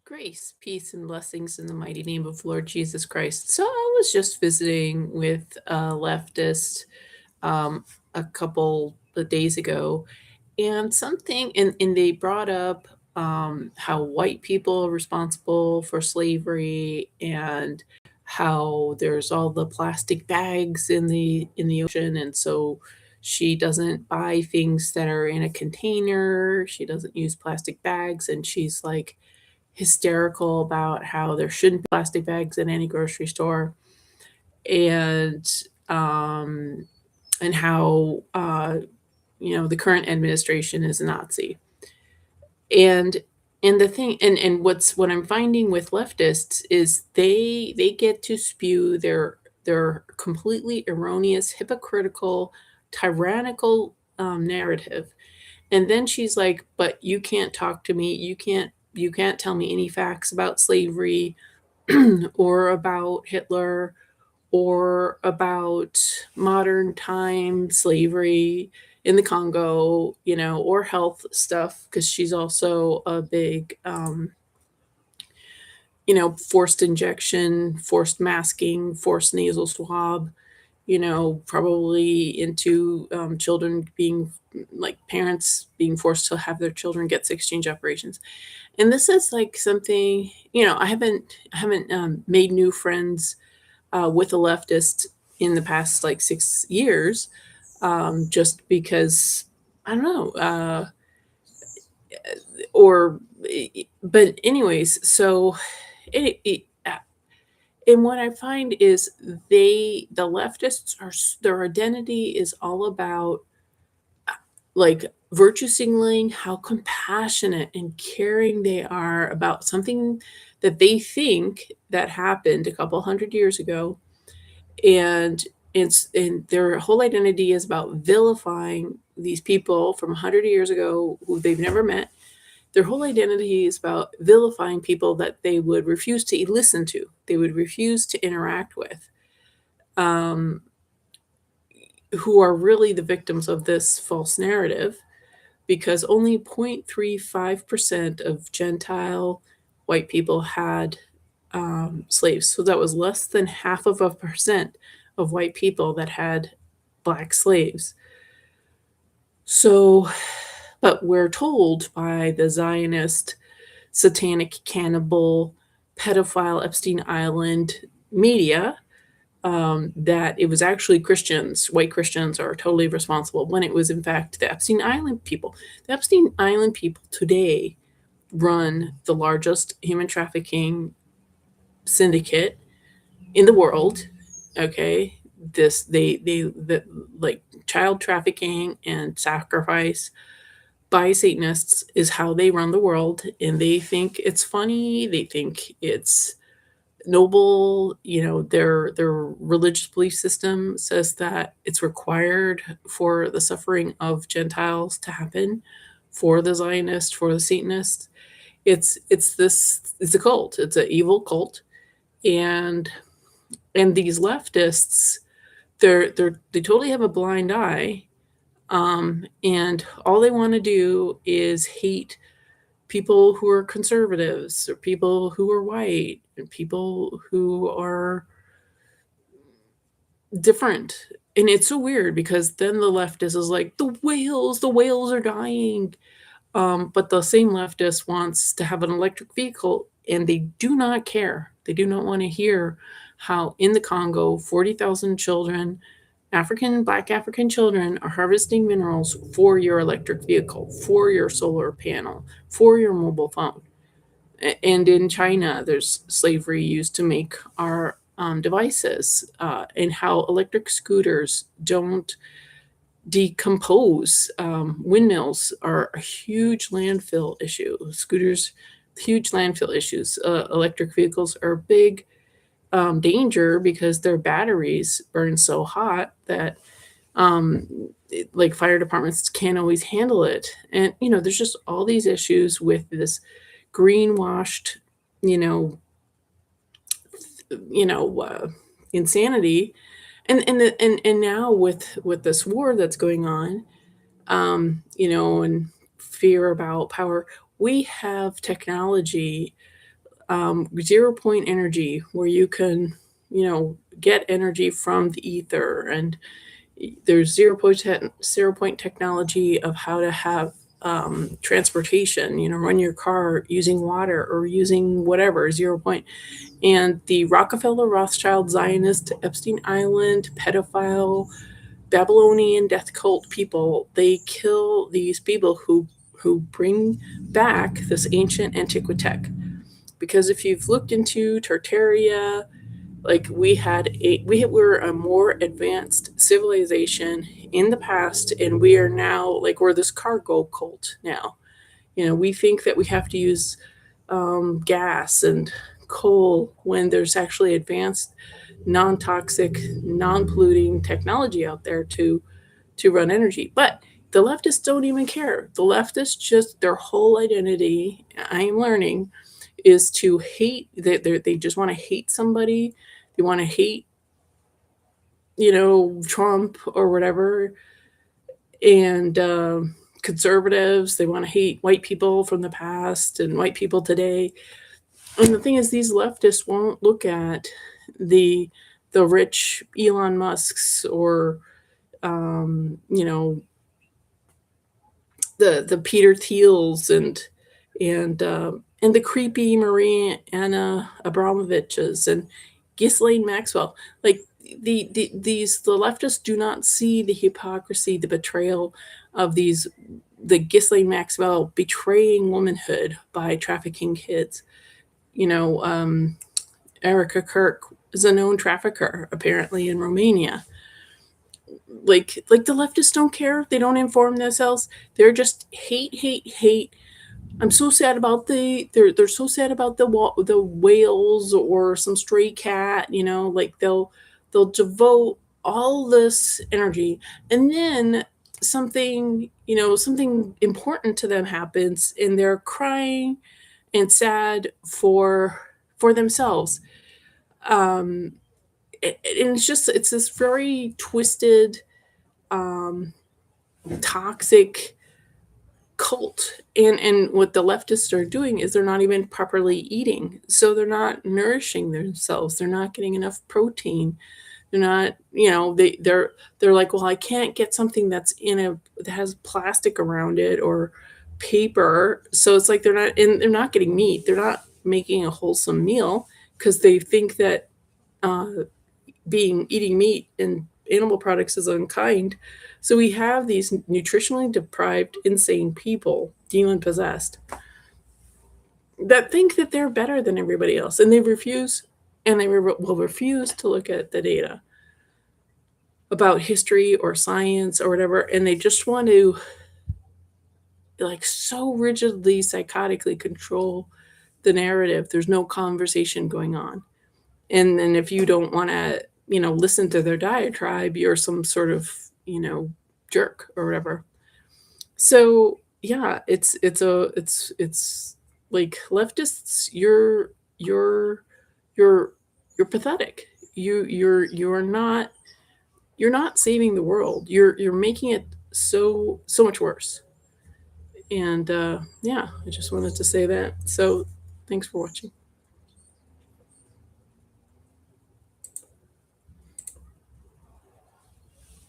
Grace, peace, and blessings in the mighty name of Lord Jesus Christ. So I was just visiting with a leftist um, a couple of days ago, and and they brought up how white people are responsible for slavery and how there's all the plastic bags in the ocean, and so she doesn't buy things that are in a container. She doesn't use plastic bags, and she's like hysterical about how there shouldn't be plastic bags in any grocery store, and um, and how the current administration is a Nazi. And the thing and what I'm finding with leftists is they get to spew their completely erroneous, hypocritical, tyrannical narrative. And then she's like, "But you can't talk to me. You can't tell me any facts about slavery or about Hitler or about modern time slavery in the Congo, or health stuff," because she's also a big, forced injection, forced masking, forced nasal swab, probably into children being like parents being forced to have their children get exchange operations. And this is like something, I haven't made new friends with a leftist in the past like 6 years, just because I don't know, or but anyways, so it, it and what I find is the leftists their identity is all about like virtue signaling how compassionate and caring they are about something that they think that happened a couple hundred years ago, and their whole identity is about vilifying these people from 100 years ago who they've never met. Their whole identity is about vilifying people that they would refuse to listen to, they would refuse to interact with, um, who are really the victims of this false narrative, because only 0.35% of Gentile white people had slaves. So that was less than half of a percent of white people that had black slaves. So, but we're told by the Zionist, satanic, cannibal, pedophile Epstein Island media that it was actually Christians, white Christians, are totally responsible, when it was in fact the Epstein Island people. The Epstein Island people today run the largest human trafficking syndicate in the world. Okay, the like child trafficking and sacrifice by Satanists is how they run the world, and they think it's funny. They think it's noble. Their religious belief system says that it's required for the suffering of Gentiles to happen for the Zionists, for the Satanists. It's a cult. It's an evil cult, and these leftists, they totally have a blind eye, and all they want to do is hate people who are conservatives, or people who are white, and people who are different. And it's so weird because then the leftist is like, the whales are dying. But the same leftist wants to have an electric vehicle, and they do not care. They do not want to hear how in the Congo, 40,000 children, Black African children, are harvesting minerals for your electric vehicle, for your solar panel, for your mobile phone. And in China, there's slavery used to make our devices, and how electric scooters don't decompose. Windmills are a huge landfill issue. Scooters, huge landfill issues. Electric vehicles are a big danger because their batteries burn so hot that like fire departments can't always handle it. And there's just all these issues with this greenwashed, you know, insanity, and now with this war that's going on, and fear about power. We have technology zero point energy, where you can, get energy from the ether. And there's zero point technology of how to have transportation, run your car using water or using whatever, zero point. And the Rockefeller, Rothschild, Zionist, Epstein Island, pedophile, Babylonian death cult people, they kill these people who bring back this ancient antiquitech. Because if you've looked into Tartaria, like we were a more advanced civilization in the past, and we are now, like, we're this cargo cult now. We think that we have to use gas and coal when there's actually advanced, non-toxic, non-polluting technology out there to run energy. But the leftists don't even care. The leftists, just their whole identity, I am learning, is to hate. They just want to hate somebody. They want to hate, Trump or whatever. And conservatives, they want to hate white people from the past and white people today. And the thing is, these leftists won't look at the rich Elon Musks, or the Peter Thiels, and the creepy Marie Anna Abramoviches and Ghislaine Maxwell. Like, the leftists do not see the hypocrisy, the betrayal of the Ghislaine Maxwell betraying womanhood by trafficking kids. Erica Kirk is a known trafficker, apparently, in Romania. Like the leftists don't care. They don't inform themselves. They're just hate, hate, hate. I'm so sad about they're so sad about the whales or some stray cat. Like, they'll devote all this energy, and then something important to them happens, and they're crying and sad for themselves. And it's this very twisted, toxic cult. And what the leftists are doing is they're not even properly eating, so they're not nourishing themselves. They're not getting enough protein. They're not, they're like, well, I can't get something that has plastic around it or paper. So it's like they're not getting meat. They're not making a wholesome meal, because they think that uh, eating meat and animal products is unkind. So we have these nutritionally deprived, insane people, demon possessed, that think that they're better than everybody else, and they refuse, and they will refuse to look at the data about history or science or whatever, and they just want to, like, so rigidly, psychotically control the narrative. There's no conversation going on. And then if you don't want to, listen to their diatribe, you're some sort of, jerk or whatever. So yeah, it's like, leftists, you're pathetic. You're not saving the world. You're making it so much worse. And yeah, I just wanted to say that. So thanks for watching.